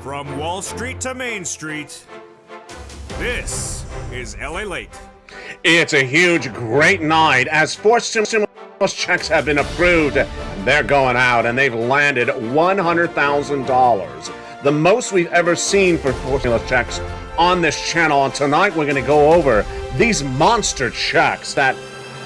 From Wall Street to Main Street, this is LALATE. It's a huge, great night as four stimulus checks have been approved. They're going out and they've landed $100,000. The most we've ever seen for four stimulus checks on this channel. And tonight we're going to go over these monster checks that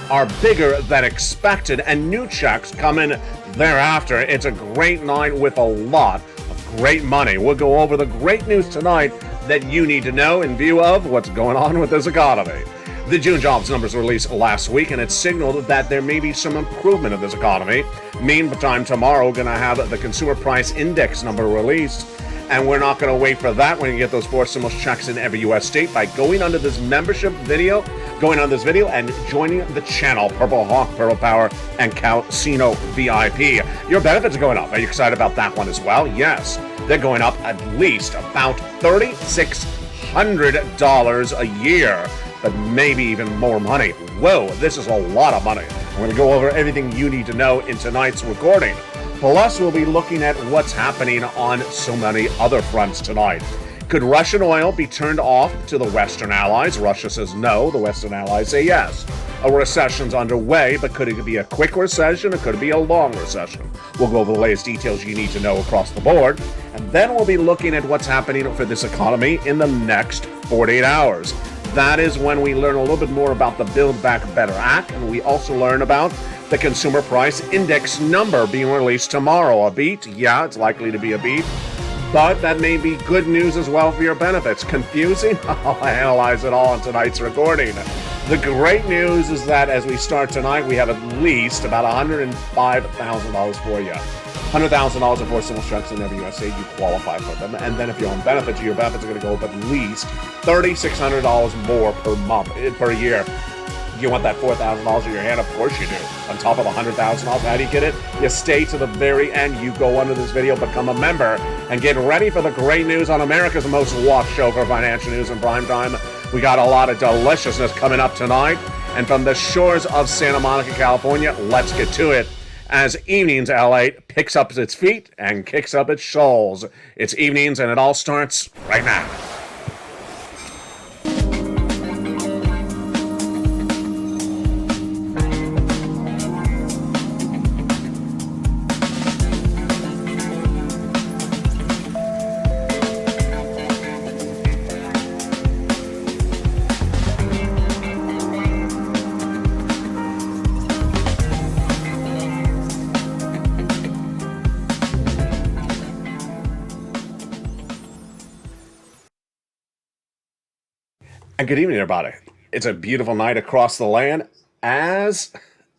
are bigger than expected and new checks coming thereafter. It's a great night with a lot of great money. We'll go over the great news tonight that you need to know in view of what's going on with this economy. The June jobs numbers released last week, and it signaled that there may be some improvement of this economy. Meantime, tomorrow, we're going to have the consumer price index number released, and we're not going to wait for that. We're going to get those four stimulus checks in every U.S. state by going under this membership video, and joining the channel, Purple Hawk, Purple Power, and Casino VIP. Your benefits are going up. Are you excited about that one as well? Yes, they're going up at least about $3,600 a year. But maybe even more money. Whoa, this is a lot of money. I'm going to go over everything you need to know in tonight's recording. Plus, we'll be looking at what's happening on so many other fronts tonight. Could Russian oil be turned off to the Western allies? Russia says no. The Western allies say yes. A recession's underway, but could it be a quick recession or could it be a long recession? We'll go over the latest details you need to know across the board. And then we'll be looking at what's happening for this economy in the next 48 hours. That is when we learn a little bit more about the Build Back Better Act, and we also learn about the Consumer Price Index number being released tomorrow. A beat? Yeah, it's likely to be a beat, but that may be good news as well for your benefits. Confusing? I'll analyze it all in tonight's recording. The great news is that as we start tonight, we have at least about $105,000 for you. $100,000 in four stimulus checks in every U.S. state, you qualify for them. And then if you're on benefits, your benefits are going to go up at least $3,600 more per month, per year. You want that $4,000 in your hand? Of course you do. On top of the $100,000, how do you get it? You stay to the very end. You go under this video, become a member, and get ready for the great news on America's most watched show for financial news in prime time. We got a lot of deliciousness coming up tonight. And from the shores of Santa Monica, California, let's get to it. As Evenings LALATE picks up its feet and kicks up its shoals. It's Evenings, and it all starts right now. And good evening, everybody. It's a beautiful night across the land as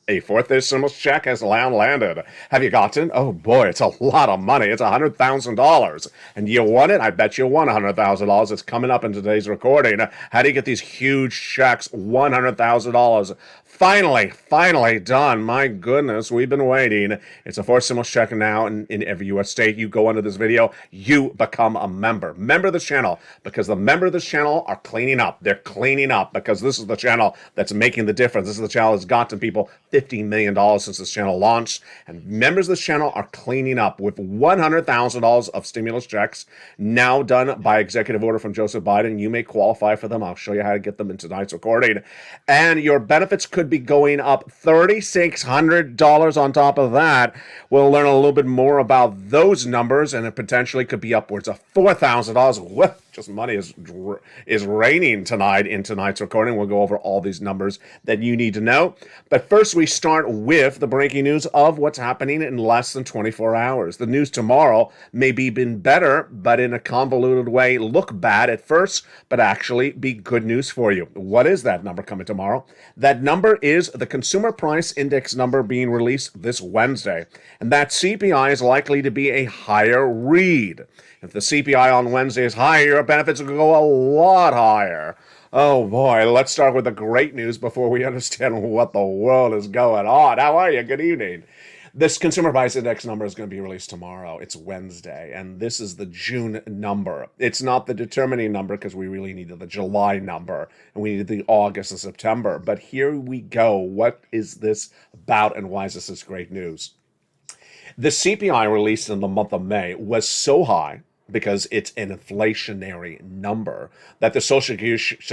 a fourth stimulus check has landed. Have you gotten? Oh boy, it's a lot of money. It's $100,000. And you won it? I bet you won $100,000. It's coming up in today's recording. How do you get these huge checks? $100,000. Finally done. My goodness, we've been waiting. It's a fourth stimulus check now in every U.S. state. You go under this video, you become a member. Member of this channel, because the member of this channel are cleaning up. They're cleaning up because this is the channel that's making the difference. This is the channel that's gotten people $15 million since this channel launched. And members of this channel are cleaning up with $100,000 of stimulus checks now done by executive order from Joseph Biden. You may qualify for them. I'll show you how to get them in tonight's recording. And your benefits could be going up $3,600 on top of that. We'll learn a little bit more about those numbers, and it potentially could be upwards of $4,000. What? Just money is raining tonight in tonight's recording. We'll go over all these numbers that you need to know. But first, we start with the breaking news of what's happening in less than 24 hours. The news tomorrow may be been better, but in a convoluted way, look bad at first, but actually be good news for you. What is that number coming tomorrow? That number is the Consumer Price Index number being released this Wednesday. And that CPI is likely to be a higher read. If the CPI on Wednesday is higher, your benefits will go a lot higher. Oh boy, let's start with the great news before we understand what the world is going on. How are you? Good evening. This Consumer Price Index number is going to be released tomorrow. It's Wednesday, and this is the June number. It's not the determining number because we really needed the July number, and we needed the August and September. But here we go. What is this about, and why is this great news? The CPI released in the month of May was so high because it's an inflationary number that the Social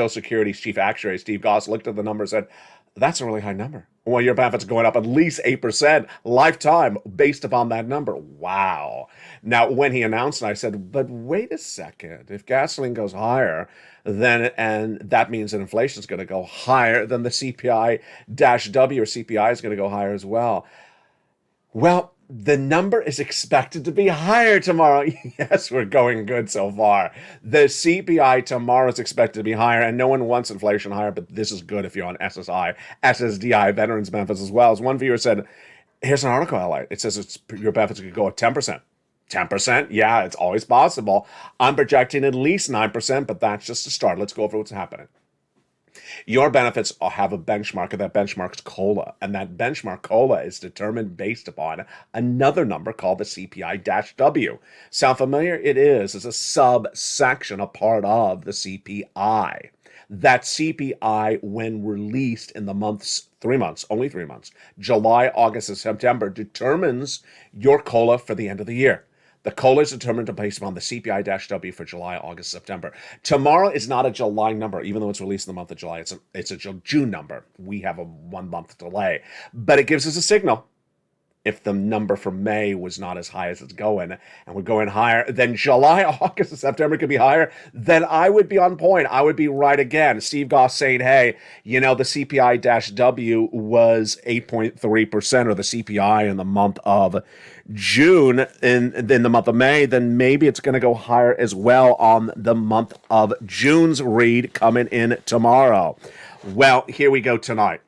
Security's chief actuary, Steve Goss, looked at the number and said, that's a really high number. Well, your benefits are going up at least 8% lifetime based upon that number. Wow. Now, when he announced it, I said, but wait a second. If gasoline goes higher, then, and that means that inflation is going to go higher, then the CPI-W or CPI is going to go higher as well. Well, the number is expected to be higher tomorrow. Yes, we're going good so far. The CPI tomorrow is expected to be higher, and no one wants inflation higher, but this is good if you're on SSI, SSDI, veterans benefits as well. As one viewer said, here's an article I like. It says your benefits could go up 10%. 10%? Yeah, it's always possible. I'm projecting at least 9%, but that's just a start. Let's go over what's happening. Your benefits have a benchmark, and that benchmark's COLA. And that benchmark COLA is determined based upon another number called the CPI-W. Sound familiar? It is. It's a subsection, a part of the CPI. That CPI, when released in the months, 3 months, only 3 months, July, August, and September, determines your COLA for the end of the year. The COLA is determined based upon the CPI-W for July, August, September. Tomorrow is not a July number, even though it's released in the month of July. It's a June number. We have a 1 month delay. But it gives us a signal. If the number for May was not as high as it's going, and we're going higher, then July, August, and September could be higher, then I would be on point. I would be right again. Steve Goss saying, hey, you know, the CPI-W was 8.3%, or the CPI in the month of June, in the month of May, then maybe it's going to go higher as well on the month of June's read coming in tomorrow. Well, here we go tonight.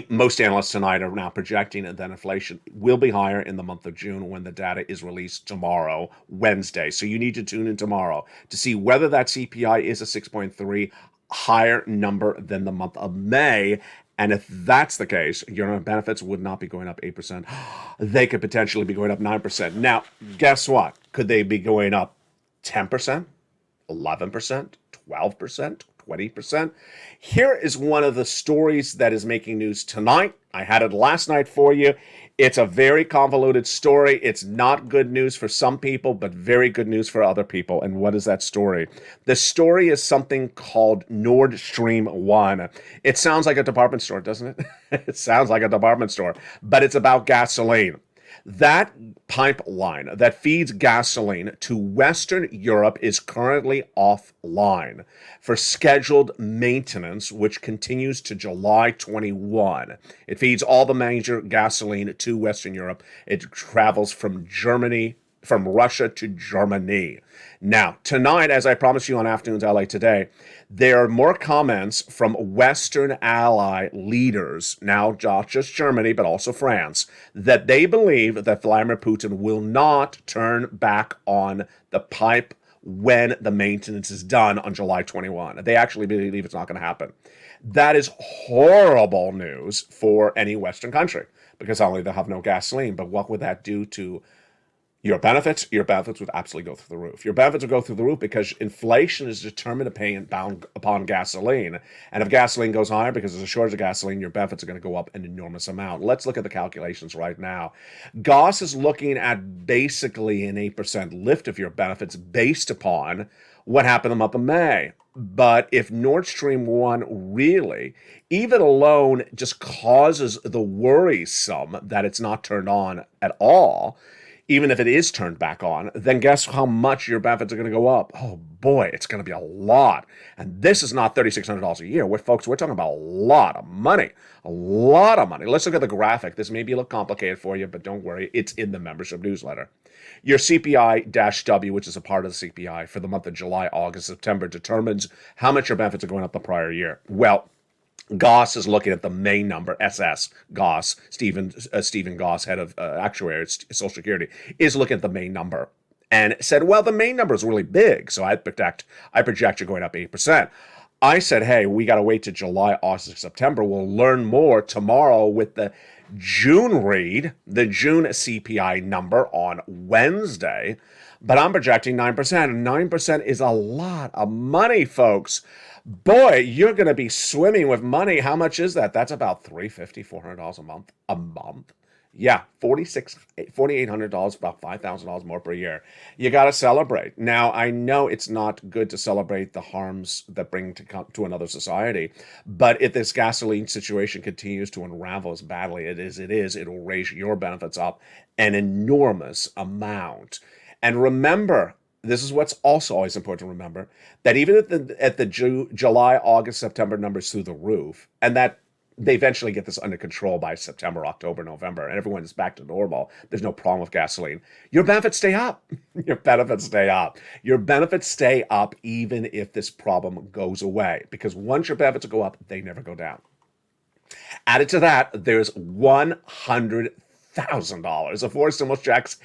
Most analysts tonight are now projecting that inflation will be higher in the month of June when the data is released tomorrow, Wednesday. So you need to tune in tomorrow to see whether that CPI is a 6.3 higher number than the month of May. And if that's the case, your benefits would not be going up 8%. They could potentially be going up 9%. Now, guess what? Could they be going up 10%, 11%, 12%? 20%. Here is one of the stories that is making news tonight. I had it last night for you. It's a very convoluted story. It's not good news for some people, but very good news for other people. And what is that story? The story is something called Nord Stream 1. It sounds like a department store, doesn't it? It sounds like a department store, but it's about gasoline. That pipeline that feeds gasoline to Western Europe is currently offline for scheduled maintenance, which continues to July 21. It feeds all the major gasoline to Western Europe. It travels from Russia to Germany. Now, tonight, as I promised you on Afternoons LA Today, there are more comments from Western ally leaders, now not just Germany, but also France, that they believe that Vladimir Putin will not turn back on the pipe when the maintenance is done on July 21. They actually believe it's not going to happen. That is horrible news for any Western country, because not only they'll have no gasoline, but what would that do to your benefits? Your benefits would absolutely go through the roof. Your benefits would go through the roof because inflation is determined and bound upon gasoline. And if gasoline goes higher because there's a shortage of gasoline, your benefits are going to go up an enormous amount. Let's look at the calculations right now. Goss is looking at basically an 8% lift of your benefits based upon what happened in the month of May. But if Nord Stream 1 really, even alone, just causes the worrisome that it's not turned on at all, even if it is turned back on, then guess how much your benefits are going to go up? Oh boy, it's going to be a lot. And this is not $3,600 a year. We're talking about a lot of money. A lot of money. Let's look at the graphic. This may be a little complicated for you, but don't worry. It's in the membership newsletter. Your CPI-W, which is a part of the CPI for the month of July, August, September, determines how much your benefits are going up the prior year. Well, Goss is looking at the main number, Goss, Stephen Goss, head of actuary at Social Security, is looking at the main number and said, well, the main number is really big, so I project you're going up 8%. I said, hey, we got to wait to July, August, September. We'll learn more tomorrow with the June read, the June CPI number on Wednesday, but I'm projecting 9%, and 9% is a lot of money, folks. Boy, you're going to be swimming with money. How much is that? That's about $350, $400 a month. Yeah, $4,800, about $5,000 more per year. You got to celebrate. Now, I know it's not good to celebrate the harms that bring to another society, but if this gasoline situation continues to unravel as badly as it is, it'll raise your benefits up an enormous amount. And remember, this is what's also always important to remember, that even at the July, August, September numbers through the roof, and that they eventually get this under control by September, October, November, and everyone is back to normal. There's no problem with gasoline. Your benefits stay up. Your benefits stay up. Your benefits stay up even if this problem goes away, because once your benefits go up, they never go down. Added to that, there's $100,000 of forced stimulus checks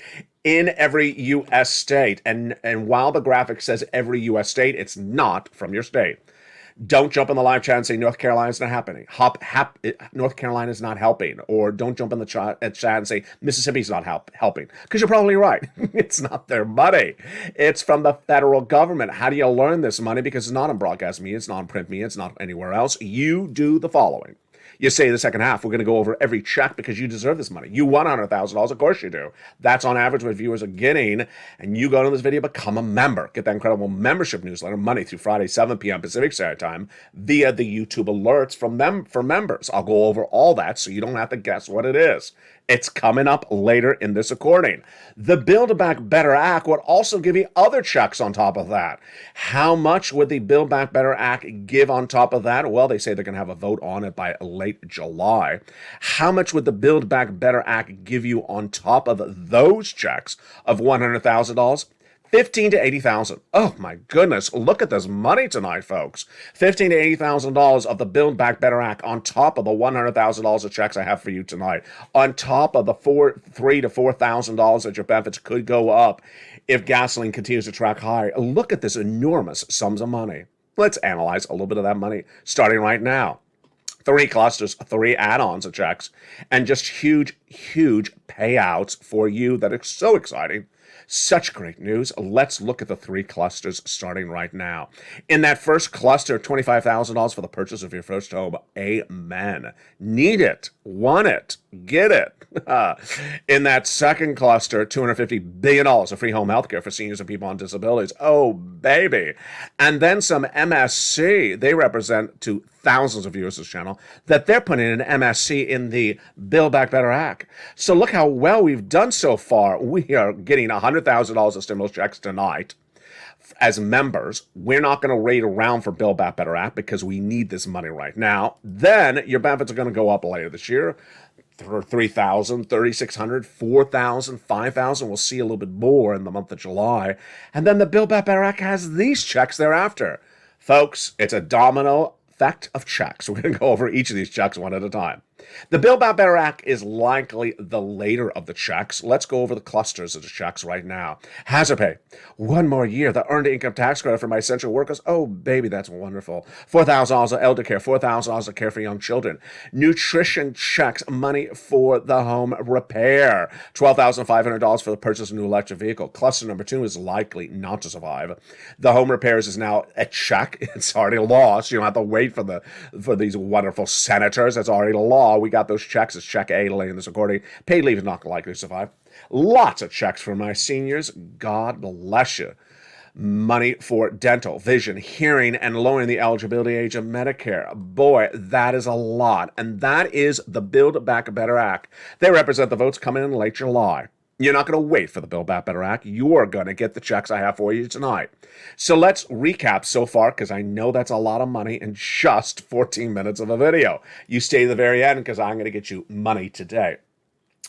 in every U.S. state. And while the graphic says every U.S. state, it's not from your state. Don't jump in the live chat and say North Carolina's not happening. North Carolina's not helping. Or don't jump in the chat and say Mississippi's not helping. Because you're probably right. It's not their money. It's from the federal government. How do you learn this money? Because it's not on broadcast media. It's not on print media. It's not anywhere else. You do the following. You say the second half, we're going to go over every check because you deserve this money. You won $100,000. Of course you do. That's on average what viewers are getting. And you go to this video, become a member. Get that incredible membership newsletter Monday through Friday, 7 p.m. Pacific Standard Time via the YouTube alerts for members. I'll go over all that so you don't have to guess what it is. It's coming up later in this recording. The Build Back Better Act would also give you other checks on top of that. How much would the Build Back Better Act give on top of that? Well, they say they're going to have a vote on it by late July. How much would the Build Back Better Act give you on top of those checks of $100,000? 15 to 80,000. Oh my goodness, look at this money tonight, folks. 15 to 80,000 dollars of the Build Back Better Act on top of the $100,000 of checks I have for you tonight. On top of the $3,000 to $4,000 that your benefits could go up if gasoline continues to track higher. Look at this enormous sums of money. Let's analyze a little bit of that money starting right now. 3 clusters, 3 add-ons of checks, and just huge, huge payouts for you that are so exciting. Such great news. Let's look at the 3 clusters starting right now. In that first cluster, $25,000 for the purchase of your first home. Amen. Need it, want it, get it. In that second cluster, $250 billion of free home health care for seniors and people on disabilities. Oh, baby. And then some MSC. They represent to thousands of viewers of this channel that they're putting an MSC in the Build Back Better Act. So look how well we've done so far. We are getting $100,000 of stimulus checks tonight as members. We're not going to wait around for Build Back Better Act because we need this money right now. Then your benefits are going to go up later this year. $3,000, $3,600, $4,000, $5,000. We'll see a little bit more in the month of July. And then the Build Back Better Act has these checks thereafter. Folks, it's a domino effect of checks. We're going to go over each of these checks one at a time. The Build Back Better Act is likely the later of the checks. Let's go over the clusters of the checks right now. Hazard pay. 1 more year. The earned income tax credit for my essential workers. Oh, baby, that's wonderful. $4,000 of elder care. $4,000 of care for young children. Nutrition checks. Money for the home repair. $12,500 for the purchase of a new electric vehicle. Cluster number 2 is likely not to survive. The home repairs is now a check. It's already law, so you don't have to wait for these wonderful senators. That's already law. We got those checks. It's check A late in this recording. Paid leave is not likely to survive. Lots of checks for my seniors. God bless you. Money for dental, vision, hearing, and lowering the eligibility age of Medicare. Boy, that is a lot. And that is the Build Back Better Act. They represent the votes coming in late July. You're not going to wait for the Build Back Better Act. You're going to get the checks I have for you tonight. So let's recap so far, because I know that's a lot of money in just 14 minutes of a video. You stay to the very end, because I'm going to get you money today.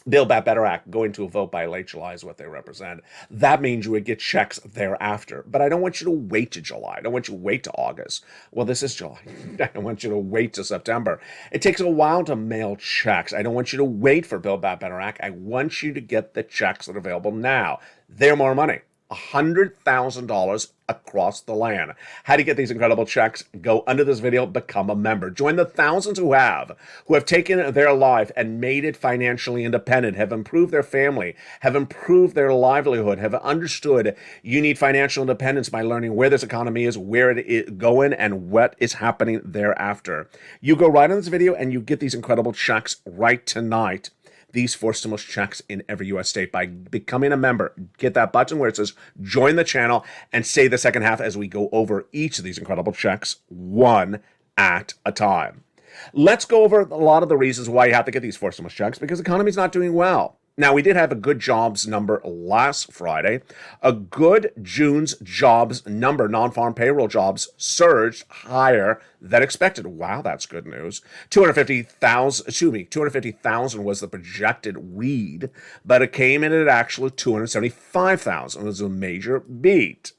Build Back Better Act going to a vote by late July is what they represent. That means you would get checks thereafter. But I don't want you to wait to July. I don't want you to wait to August. Well, this is July. I don't want you to wait to September. It takes a while to mail checks. I don't want you to wait for Build Back Better Act. I want you to get the checks that are available now. They're more money. $100,000 across the land. How do you get these incredible checks? Go under this video, become a member. Join the thousands who have taken their life and made it financially independent, have improved their family, have improved their livelihood, have understood you need financial independence by learning where this economy is, where it is going, and what is happening thereafter. You go right on this video and you get these incredible checks right tonight. these forced stimulus checks in every U.S. state by becoming a member. Get that button where it says join the channel and stay the second half as we go over each of these incredible checks one at a time. Let's go over a lot of the reasons why you have to get these forced stimulus checks, because the economy's not doing well. Now, we did have a good jobs number last Friday. A good June's jobs number, non-farm payroll jobs, surged higher than expected. Wow, that's good news. 250,000 was the projected read, but it came in at actually 275,000. It was a major beat.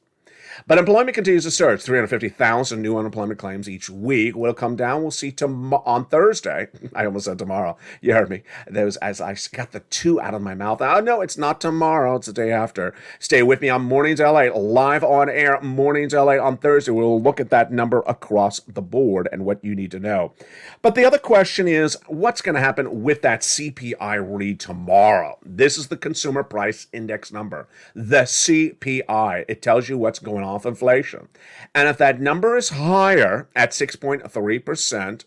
But employment continues to surge. 350,000 new unemployment claims each week. Will it come down? We'll see on Thursday. I almost said tomorrow. You heard me. As I got the two out of my mouth. Oh, no, it's not tomorrow. It's the day after. Stay with me on Mornings LA, live on air, Mornings LA on Thursday. We'll look at that number across the board and what you need to know. But the other question is, what's going to happen with that CPI read tomorrow? This is the Consumer Price Index number, the CPI. It tells you what's going on with inflation. And if that number is higher at 6.3%,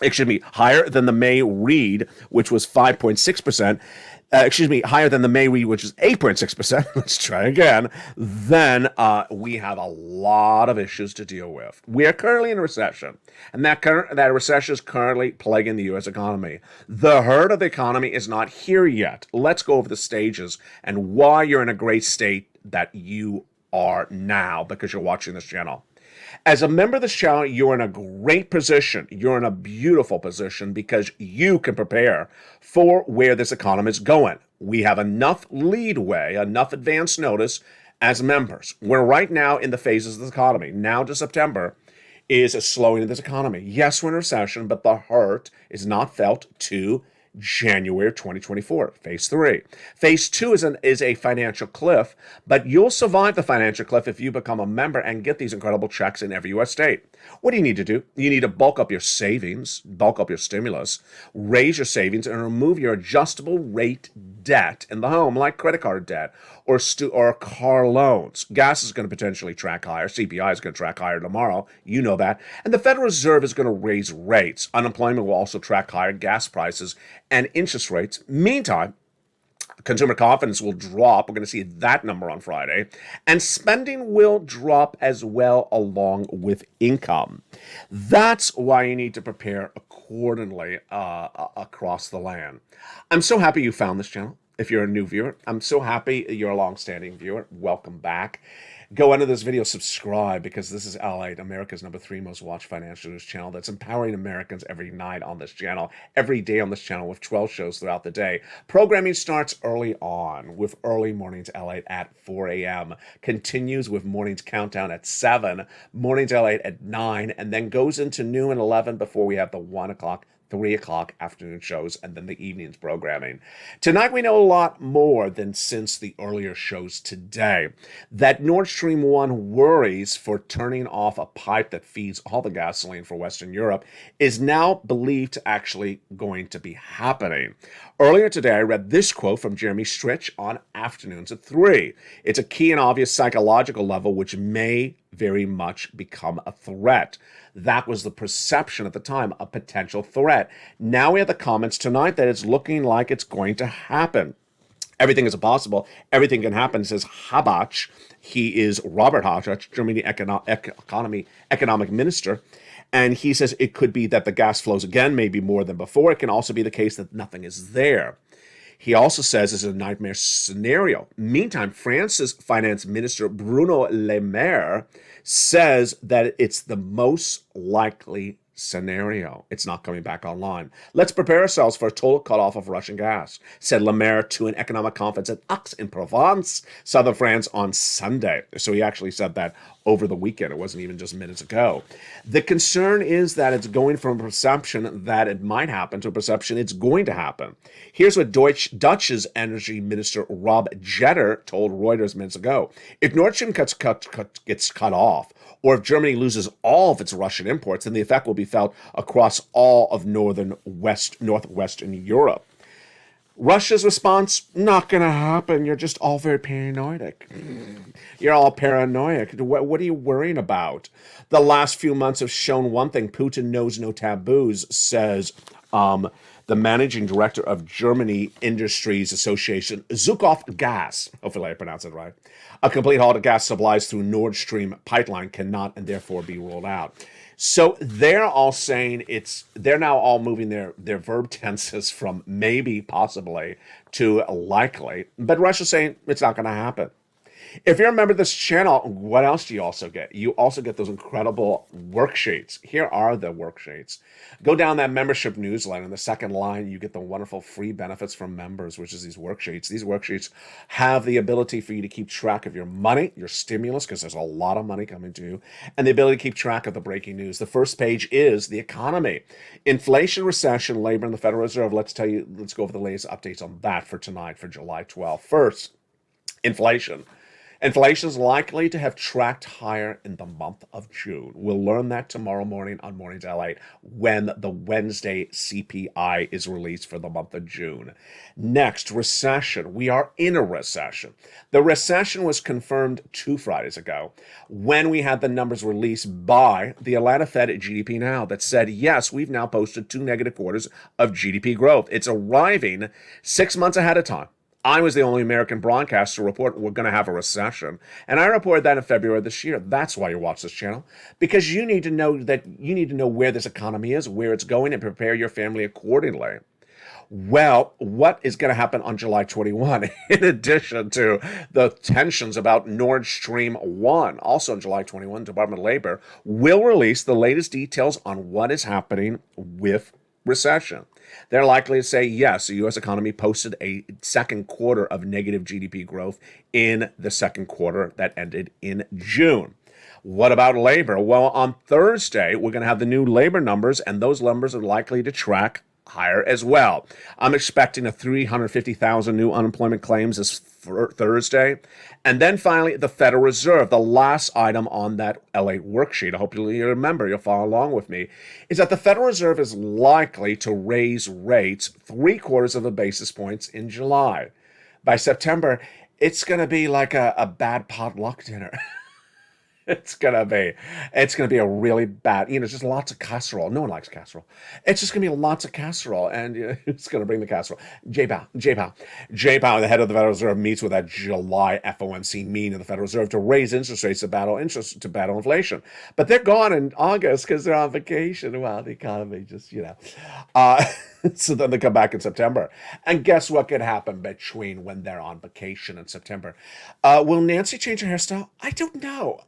it should be higher than the May read, which was 5.6%, higher than the May read, which is 8.6%. Let's try again. Then we have a lot of issues to deal with. We are currently in a recession, and that recession is currently plaguing the U.S. economy. The hurt of the economy is not here yet. Let's go over the stages and why you're in a great state that you are now because you're watching this channel. As a member of this channel, you're in a great position. You're in a beautiful position because you can prepare for where this economy is going. We have enough leadway, enough advance notice as members. We're right now in the phases of the economy. Now to September is a slowing of this economy. Yes, we're in a recession, but the hurt is not felt to January 2024, phase 3. Phase 2 is a financial cliff, but you'll survive the financial cliff if you become a member and get these incredible checks in every U.S. state. What do you need to do? You need to bulk up your savings, bulk up your stimulus, raise your savings, and remove your adjustable rate debt in the home, like credit card debt or car loans. Gas is going to potentially track higher. CPI is going to track higher tomorrow. You know that. And the Federal Reserve is going to raise rates. Unemployment will also track higher gas prices and interest rates. Meantime, consumer confidence will drop. We're going to see that number on Friday. And spending will drop as well along with income. That's why you need to prepare accordingly across the land. I'm so happy you found this channel. If you're a new viewer, I'm so happy you're a long-standing viewer. Welcome back. Go under this video, subscribe, because this is LALATE, America's #3 most watched financial news channel that's empowering Americans every night on this channel, every day on this channel with 12 shows throughout the day. Programming starts early on with early mornings LALATE at 4 a.m., continues with mornings countdown at 7, mornings LALATE at 9, and then goes into noon and 11 before we have the 1 o'clock 3 o'clock afternoon shows, and then the evening's programming. Tonight we know a lot more than since the earlier shows today. That Nord Stream 1 worries for turning off a pipe that feeds all the gasoline for Western Europe is now believed to actually going to be happening. Earlier today, I read this quote from Jeremy Stritch on Afternoons at 3. It's a key and obvious psychological level which may very much become a threat. That was the perception at the time, a potential threat. Now we have the comments tonight that it's looking like it's going to happen. Everything is possible. Everything can happen, says Habach. He is Robert Habach, Germany economic minister. And he says it could be that the gas flows again, maybe more than before. It can also be the case that nothing is there. He also says it's a nightmare scenario. Meantime, France's finance minister, Bruno Le Maire, says that it's the most likely scenario. It's not coming back online. Let's prepare ourselves for a total cutoff of Russian gas, said Le Maire to an economic conference at Aix-en-Provence, southern France, on Sunday. So he actually said that over the weekend. It wasn't even just minutes ago. The concern is that it's going from a perception that it might happen to a perception it's going to happen. Here's what Dutch's energy minister Rob Jetter told Reuters minutes ago. If Nord Stream gets cut off, or if Germany loses all of its Russian imports, then the effect will be felt across all of northwestern Europe. Russia's response, not going to happen. You're just all very paranoid. You're all paranoid. What are you worrying about? The last few months have shown one thing. Putin knows no taboos, says the managing director of Germany Industries Association, Zukauf Gas, hopefully I pronounced it right, a complete halt of gas supplies through Nord Stream pipeline cannot and therefore be ruled out. So they're all saying they're now all moving their verb tenses from maybe, possibly, to likely. But Russia's saying it's not going to happen. If you're a member of this channel, what else do you also get? You also get those incredible worksheets. Here are the worksheets. Go down that membership newsletter. In the second line, you get the wonderful free benefits from members, which is these worksheets. These worksheets have the ability for you to keep track of your money, your stimulus, because there's a lot of money coming to you, and the ability to keep track of the breaking news. The first page is the economy. Inflation, recession, labor, and the Federal Reserve. Let's go over the latest updates on that for tonight, for July 12th. First, inflation. Inflation is likely to have tracked higher in the month of June. We'll learn that tomorrow morning on Mornings LA when the Wednesday CPI is released for the month of June. Next, recession. We are in a recession. The recession was confirmed 2 Fridays ago when we had the numbers released by the Atlanta Fed at GDP Now that said, yes, we've now posted 2 negative quarters of GDP growth. It's arriving 6 months ahead of time. I was the only American broadcaster to report we're going to have a recession. And I reported that in February of this year. That's why you watch this channel. Because you need to know where this economy is, where it's going, and prepare your family accordingly. Well, what is going to happen on July 21, in addition to the tensions about Nord Stream 1? Also on July 21, Department of Labor will release the latest details on what is happening with recession. They're likely to say, yes, the U.S. economy posted a second quarter of negative GDP growth in the second quarter that ended in June. What about labor? Well, on Thursday, we're going to have the new labor numbers, and those numbers are likely to track higher as well. I'm expecting 350,000 new unemployment claims this Thursday. And then finally, the Federal Reserve, the last item on that LA worksheet, I hope you remember, you'll follow along with me, is that the Federal Reserve is likely to raise rates 3/4 of a basis points in July. By September, it's going to be like a bad potluck dinner. It's gonna be a really bad, just lots of casserole. No one likes casserole. It's just gonna be lots of casserole, and it's gonna bring the casserole. Jay Powell, the head of the Federal Reserve, meets with that July FOMC meeting of the Federal Reserve to raise interest rates to battle inflation. But they're gone in August because they're on vacation. Well, the economy just, so then they come back in September. And guess what could happen between when they're on vacation in September? Will Nancy change her hairstyle? I don't know.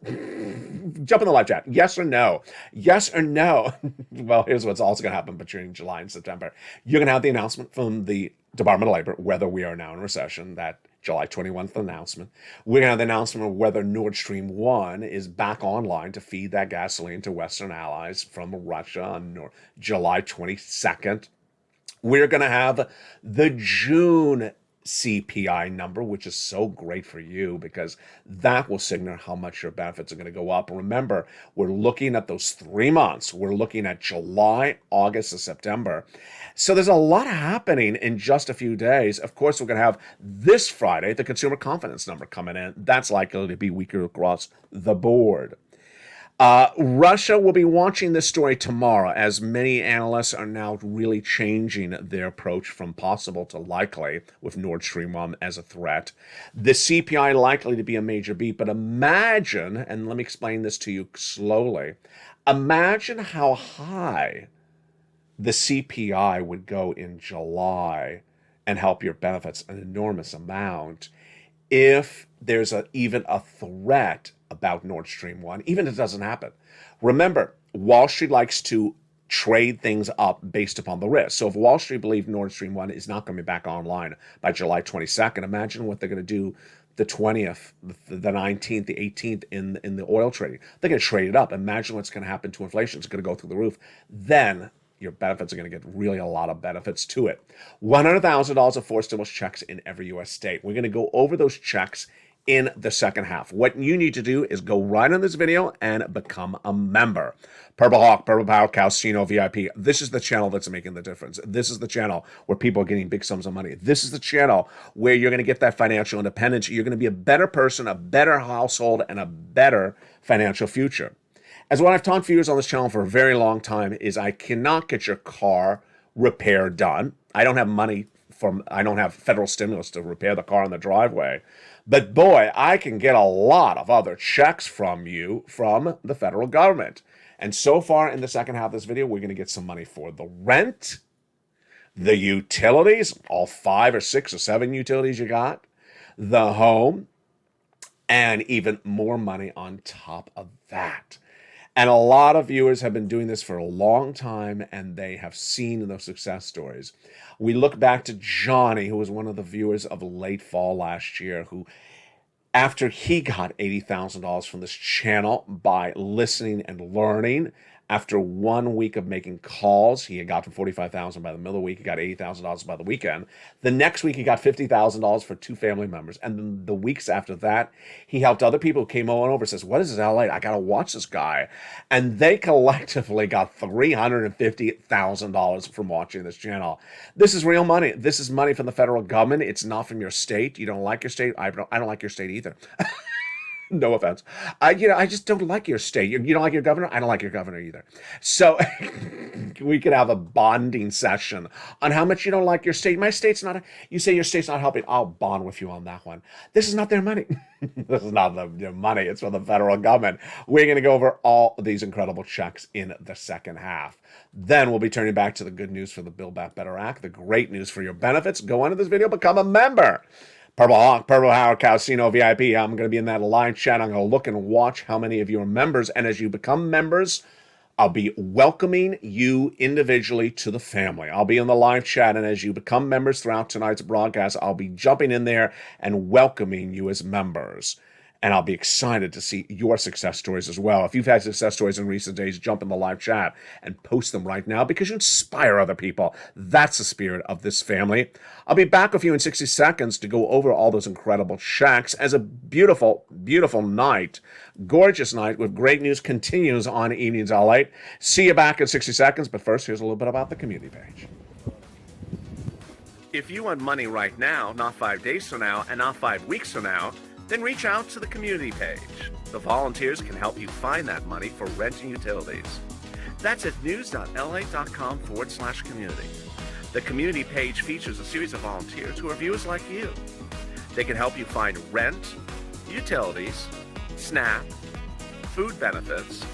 Jump in the live chat. Yes or no? Yes or no? Well, here's what's also going to happen between July and September. You're going to have the announcement from the Department of Labor whether we are now in recession, that July 21st announcement. We're going to have the announcement of whether Nord Stream 1 is back online to feed that gasoline to Western allies from Russia on July 22nd. We're going to have the June CPI number, which is so great for you because that will signal how much your benefits are going to go up. Remember, we're looking at those 3 months. We're looking at July, August, and September. So there's a lot happening in just a few days. Of course, we're going to have this Friday the consumer confidence number coming in. That's likely to be weaker across the board. Russia will be watching this story tomorrow, as many analysts are now really changing their approach from possible to likely with Nord Stream 1 as a threat. The CPI likely to be a major beat, but imagine, and let me explain this to you slowly, imagine how high the CPI would go in July and help your benefits an enormous amount if there's even a threat about Nord Stream 1, even if it doesn't happen. Remember, Wall Street likes to trade things up based upon the risk. So if Wall Street believes Nord Stream 1 is not going to be back online by July 22nd, imagine what they're going to do the 20th, the 19th, the 18th in the oil trading. They're going to trade it up. Imagine what's going to happen to inflation. It's going to go through the roof. Then your benefits are going to get really a lot of benefits to it. $100,000 of forced stimulus checks in every U.S. state. We're going to go over those checks in the second half. What you need to do is go right on this video and become a member. Purple Hawk, Purple Power, Calcino, VIP. This is the channel that's making the difference. This is the channel where people are getting big sums of money. This is the channel where you're going to get that financial independence. You're going to be a better person, a better household, and a better financial future. As what I've taught viewers on this channel for a very long time is I cannot get your car repair done. I don't have money I don't have federal stimulus to repair the car in the driveway. But boy, I can get a lot of other checks from you from the federal government. And so far in the second half of this video, we're going to get some money for the rent, the utilities, all 5 or 6 or 7 utilities you got, the home, and even more money on top of that. And a lot of viewers have been doing this for a long time, and they have seen those success stories. We look back to Johnny, who was one of the viewers of late fall last year, who, after he got $80,000 from this channel by listening and learning, after 1 week of making calls, he had gotten $45,000 by the middle of the week. He got $80,000 by the weekend. The next week, he got $50,000 for 2 family members. And then the weeks after that, he helped other people who came on over, says, what is this LA? I got to watch this guy. And they collectively got $350,000 from watching this channel. This is real money. This is money from the federal government. It's not from your state. You don't like your state. I don't like your state either. No offense. I just don't like your state. You don't like your governor? I don't like your governor either. So we could have a bonding session on how much you don't like your state. My state's not, you say your state's not helping. I'll bond with you on that one. This is not their money. This is not their money. It's from the federal government. We're going to go over all these incredible checks in the second half. Then we'll be turning back to the good news for the Build Back Better Act, the great news for your benefits. Go on to this video, become a member. Purple Hawk, Purple Howard, Casino VIP. I'm going to be in that live chat. I'm going to look and watch how many of you are members. And as you become members, I'll be welcoming you individually to the family. I'll be in the live chat. And as you become members throughout tonight's broadcast, I'll be jumping in there and welcoming you as members. And I'll be excited to see your success stories as well. If you've had success stories in recent days, jump in the live chat and post them right now because you inspire other people. That's the spirit of this family. I'll be back with you in 60 seconds to go over all those incredible checks as a beautiful, beautiful night, gorgeous night with great news continues on Evenings LALATE. See you back in 60 seconds, but first, here's a little bit about the community page. If you want money right now, not 5 days from now, and not 5 weeks from now, then reach out to the community page. The volunteers can help you find that money for rent and utilities. That's at news.la.com/community. The community page features a series of volunteers who are viewers like you. They can help you find rent, utilities, SNAP, food benefits,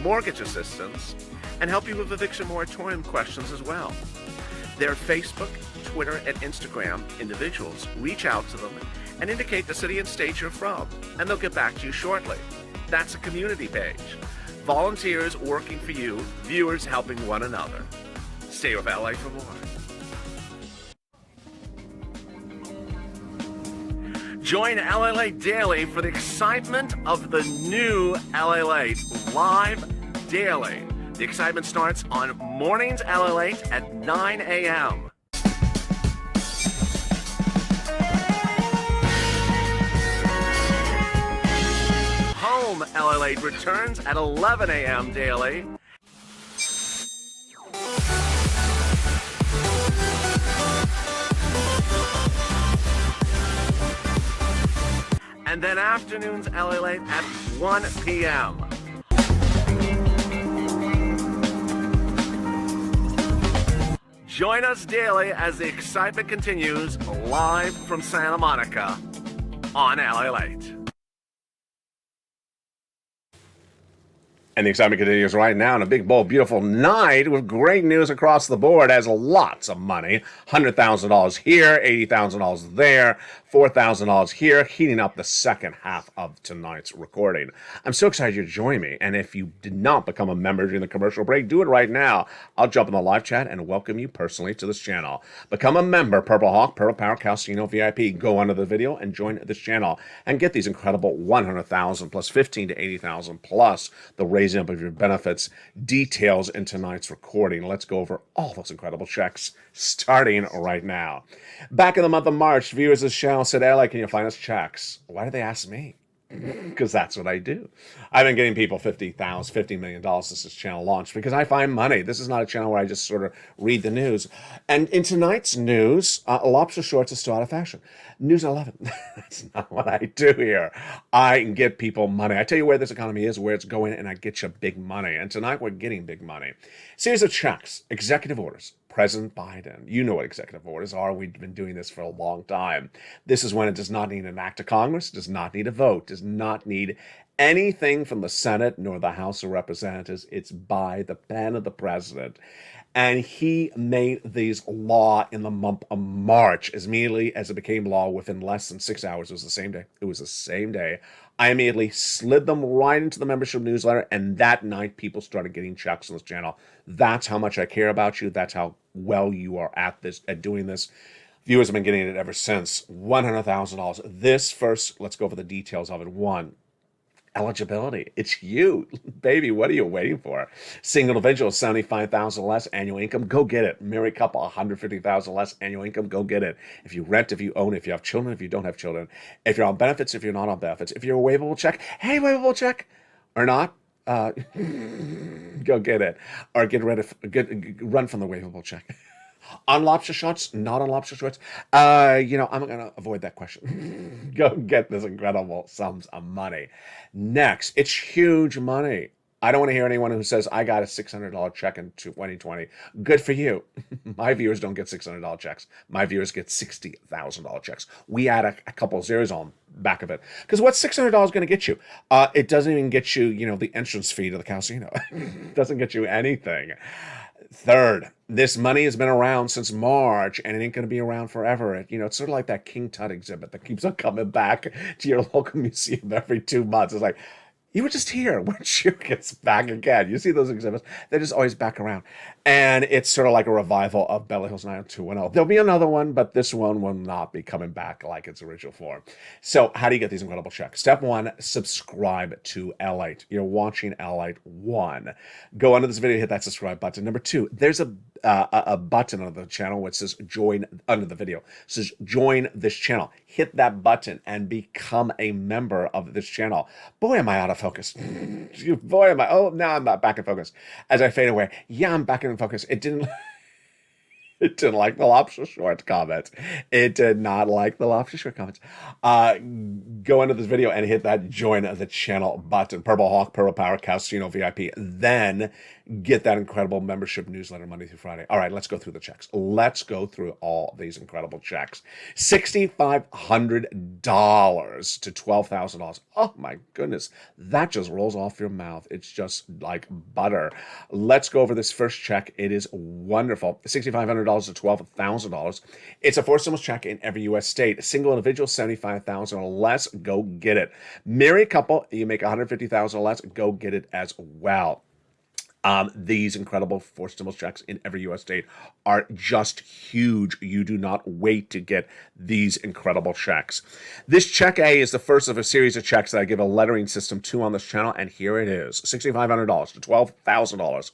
mortgage assistance, and help you with eviction moratorium questions as well. Their Facebook, Twitter, and Instagram individuals reach out to them and indicate the city and state you're from, and they'll get back to you shortly. That's a community page. Volunteers working for you, viewers helping one another. Stay with LA for more. Join LALATE Daily for the excitement of the new LALATE live daily. The excitement starts on mornings LALATE at 9 a.m. Home LALATE returns at 11 a.m. daily. And then afternoons LALATE at 1 p.m. Join us daily as the excitement continues live from Santa Monica on LALATE. And the excitement continues right now on a big, bold, beautiful night with great news across the board as lots of money. $100,000 here, $80,000 there, $4,000 here, heating up the second half of tonight's recording. I'm so excited you joined me. And if you did not become a member during the commercial break, do it right now. I'll jump in the live chat and welcome you personally to this channel. Become a member, Purple Hawk, Purple Power, Casino VIP. Go under the video and join this channel and get these incredible $100,000 plus $15,000 to $80,000 plus the raising up of your benefits details in tonight's recording. Let's go over all those incredible checks starting right now. Back in the month of March, viewers of this channel said, LA, can you find us checks? Why did they ask me? Because that's what I do. I've been getting people $50 million since this channel launched because I find money. This is not a channel where I just sort of read the news. And in tonight's news, lobster shorts are still out of fashion. News 11. That's not what I do here. I get people money. I tell you where this economy is, where it's going, and I get you big money. And tonight we're getting big money. Series of checks, executive orders, President Biden, you know what executive orders are. We've been doing this for a long time. This is when it does not need an act of Congress, does not need a vote, does not need anything from the Senate nor the House of Representatives. It's by the pen of the president. And he made these law in the month of March. As immediately as it became law, within less than 6 hours, it was the same day. It was the same day. I immediately slid them right into the membership newsletter, and that night people started getting checks on this channel. That's how much I care about you. That's how well you are at this, at doing this. Viewers have been getting it ever since. $100,000. This first, let's go over the details of it. One, eligibility. It's you, baby. What are you waiting for? Single individual, 75,000 less annual income. Go get it. Married couple, 150,000 less annual income. Go get it. If you rent, if you own, if you have children, if you don't have children, if you're on benefits, if you're not on benefits, if you're a waivable check, hey, waivable check or not, go get it. Or run from the waivable check. On lobster shots, not on lobster shorts. I'm going to avoid that question. Go get this incredible sums of money. Next, it's huge money. I don't want to hear anyone who says, I got a $600 check in 2020. Good for you. My viewers don't get $600 checks. My viewers get $60,000 checks. We add a couple of zeros on back of it. Because what's $600 going to get you? It doesn't even get you, the entrance fee to the casino. It doesn't get you anything. Third, this money has been around since March, and it ain't going to be around forever. It's sort of like that King Tut exhibit that keeps on coming back to your local museum every 2 months. It's like, you were just here. When you gets back again. You see those exhibits? They're just always back around. And it's sort of like a revival of Beverly Hills 90210. There'll be another one, but this one will not be coming back like its original form. So how do you get these incredible checks? Step one, subscribe to LALATE. You're watching LALATE 1. Go under this video, hit that subscribe button. Number 2, there's a button on the channel which says join under the video. It says join this channel. Hit that button and become a member of this channel. Boy, am I out of focus. Boy, am I. Oh, now I'm not back in focus. As I fade away. Yeah, I'm back in focus. It didn't like the lobster short comments. It did not like the lobster short comments. Go into this video and hit that join the channel button. Purple Hawk, Purple Power, Casino VIP. Then get that incredible membership newsletter Monday through Friday. All right, let's go through the checks. Let's go through all these incredible checks. $6,500 to $12,000. Oh my goodness. That just rolls off your mouth. It's just like butter. Let's go over this first check. It is wonderful. $6,500 to $12,000. It's a four stimulus check in every U.S. state. Single individual, $75,000 or less. Go get it. Married couple, you make $150,000 or less. Go get it as well. These incredible four stimulus checks in every U.S. state are just huge. You do not wait to get these incredible checks. This check A is the first of a series of checks that I give a lettering system to on this channel, and here it is. $6,500 to $12,000.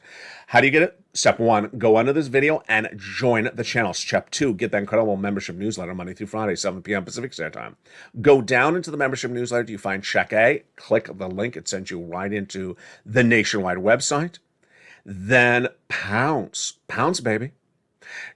How do you get it? Step 1, go under this video and join the channel. Step 2, get that incredible membership newsletter Monday through Friday, 7 p.m. Pacific Standard Time. Go down into the membership newsletter. You find check A. Click the link. It sends you right into the nationwide website. Then pounce, baby.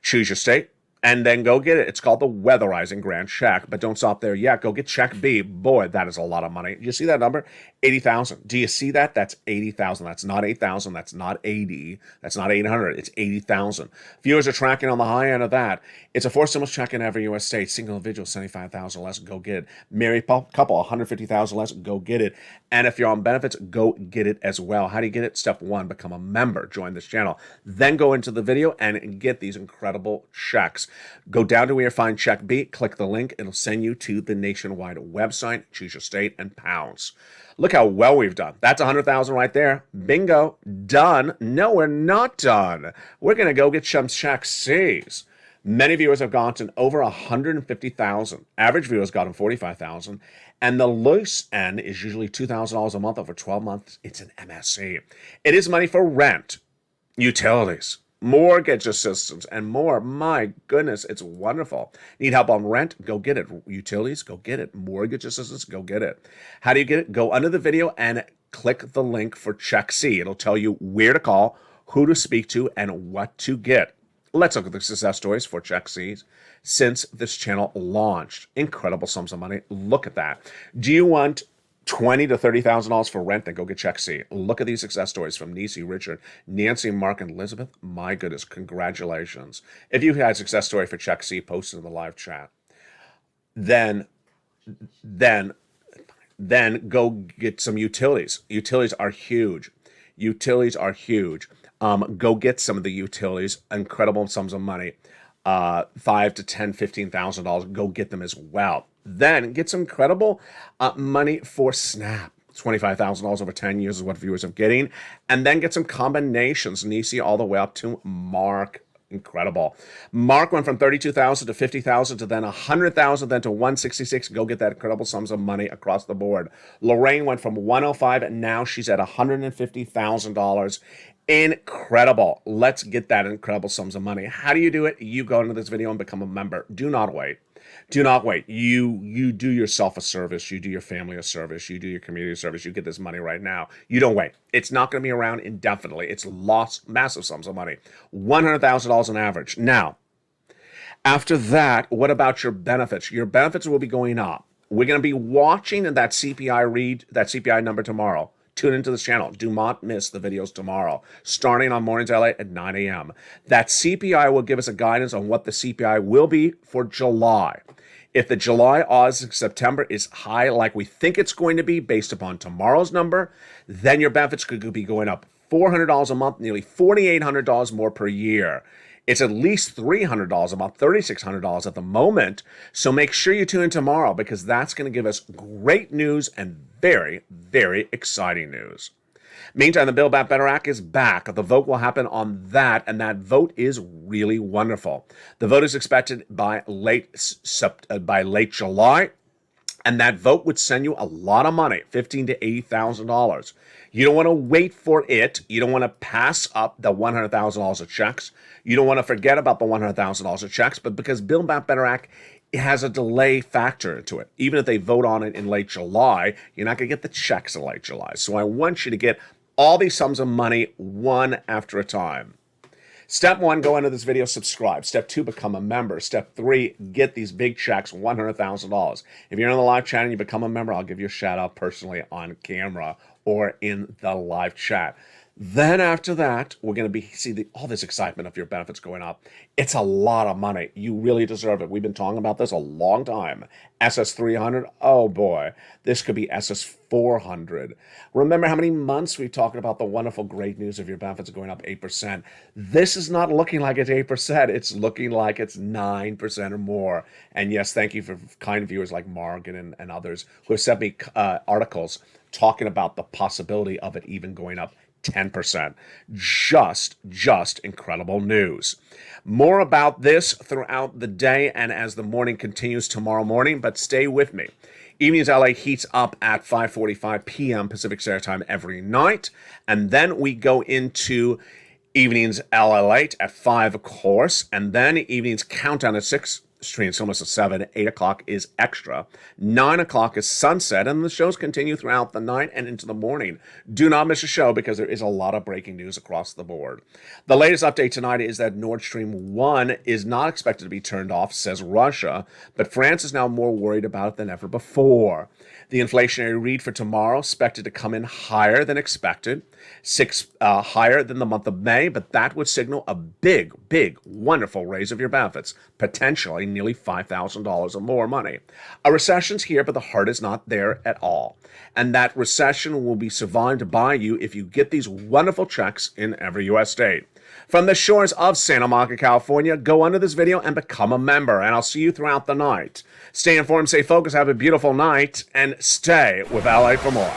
Choose your state, and then go get it. It's called the Weatherizing Grand Check, but don't stop there yet. Go get check B. Boy, that is a lot of money. You see that number? 80,000. Do you see that? That's 80,000. That's not 8,000. That's not 80. That's not 800. It's 80,000. Viewers are tracking on the high end of that. It's a four stimulus check in every U.S. state. Single individual, 75,000 less. Go get it. Married couple, 150,000 less. Go get it. And if you're on benefits, go get it as well. How do you get it? Step 1, become a member. Join this channel. Then go into the video and get these incredible checks. Go down to where you find check B. Click the link. It'll send you to the nationwide website. Choose your state and pounce. Look how well we've done. That's 100,000 right there. Bingo. Done. No, we're not done. We're going to go get some check C's. Many viewers have gotten over 150,000. Average viewers gotten 45,000. And the loose end is usually $2,000 a month over 12 months. It's an MSC. It is money for rent, utilities, mortgage assistance, and more. My goodness, it's wonderful. Need help on rent? Go get it. Utilities? Go get it. Mortgage assistance? Go get it. How do you get it? Go under the video and click the link for Check C. It'll tell you where to call, who to speak to, and what to get. Let's look at the success stories for Check C's since this channel launched. Incredible sums of money. Look at that. Do you want $20,000 to $30,000 for rent, then go get check C. Look at these success stories from Nisi, Richard, Nancy, Mark, and Elizabeth. My goodness, congratulations. If you had a success story for check C, post it in the live chat. Then go get some utilities. Utilities are huge. Utilities are huge. Go get some of the utilities, incredible sums of money, $5,000 to $10,000, $15,000. Go get them as well. Then get some incredible money for Snap. $25,000 over 10 years is what viewers are getting. And then get some combinations, Nisi all the way up to Mark. Incredible. Mark went from 32,000 to 50,000 to then 100,000, then to 166. Go get that incredible sums of money across the board. Lorraine went from 105 and now she's at $150,000. Incredible. Let's get that incredible sums of money. How do you do it? You go into this video and become a member. Do not wait. Do not wait. You do yourself a service. You do your family a service. You do your community a service. You get this money right now. You don't wait. It's not going to be around indefinitely. It's lost massive sums of money. $100,000 on average. Now, after that, what about your benefits? Your benefits will be going up. We're going to be watching that CPI number tomorrow. Tune into this channel. Do not miss the videos tomorrow, starting on Mornings LA at 9 a.m. That CPI will give us a guidance on what the CPI will be for July. If the July, August, September is high like we think it's going to be based upon tomorrow's number, then your benefits could be going up $400 a month, nearly $4,800 more per year. It's at least $300 a month, $3,600 at the moment. So make sure you tune in tomorrow because that's going to give us great news and very, very exciting news. Meantime, the Build Back Better Act is back. The vote will happen on that, and that vote is really wonderful. The vote is expected by late July, and that vote would send you a lot of money, $15,000 to $80,000. You don't want to wait for it. You don't want to pass up the $100,000 of checks. You don't want to forget about the $100,000 of checks, but because Build Back Better Act, it has a delay factor to it. Even if they vote on it in late July, you're not going to get the checks in late July. So I want you to get all these sums of money one after a time. Step 1, go into this video, subscribe. Step 2, become a member. Step 3, get these big checks, $100,000. If you're in the live chat and you become a member, I'll give you a shout out personally on camera or in the live chat. Then after that, we're going to see all this excitement of your benefits going up. It's a lot of money. You really deserve it. We've been talking about this a long time. SS300, oh boy, this could be SS400. Remember how many months we've talked about the wonderful, great news of your benefits going up 8%. This is not looking like it's 8%. It's looking like it's 9% or more. And yes, thank you for kind viewers like Morgan and others who have sent me articles talking about the possibility of it even going up 10%. Just incredible news. More about this throughout the day and as the morning continues tomorrow morning, but stay with me. Evenings LA heats up at 5:45 p.m. Pacific Standard Time every night, and then we go into Evenings LALATE at 5, of course, and then Evenings Countdown at 6. Streams almost at 7, 8 o'clock is extra, 9 o'clock is sunset, and the shows continue throughout the night and into the morning. Do not miss a show because there is a lot of breaking news across the board. The latest update tonight is that Nord Stream 1 is not expected to be turned off, says Russia, but France is now more worried about it than ever before. The inflationary read for tomorrow expected to come in higher than expected, 6 higher than the month of May, but that would signal a big, wonderful raise of your benefits, potentially nearly $5,000 or more money. A recession's here, but the heart is not there at all. And that recession will be survived by you if you get these wonderful checks in every U.S. state. From the shores of Santa Monica, California, go under this video and become a member, and I'll see you throughout the night. Stay informed, stay focused, have a beautiful night, and stay with LA for more.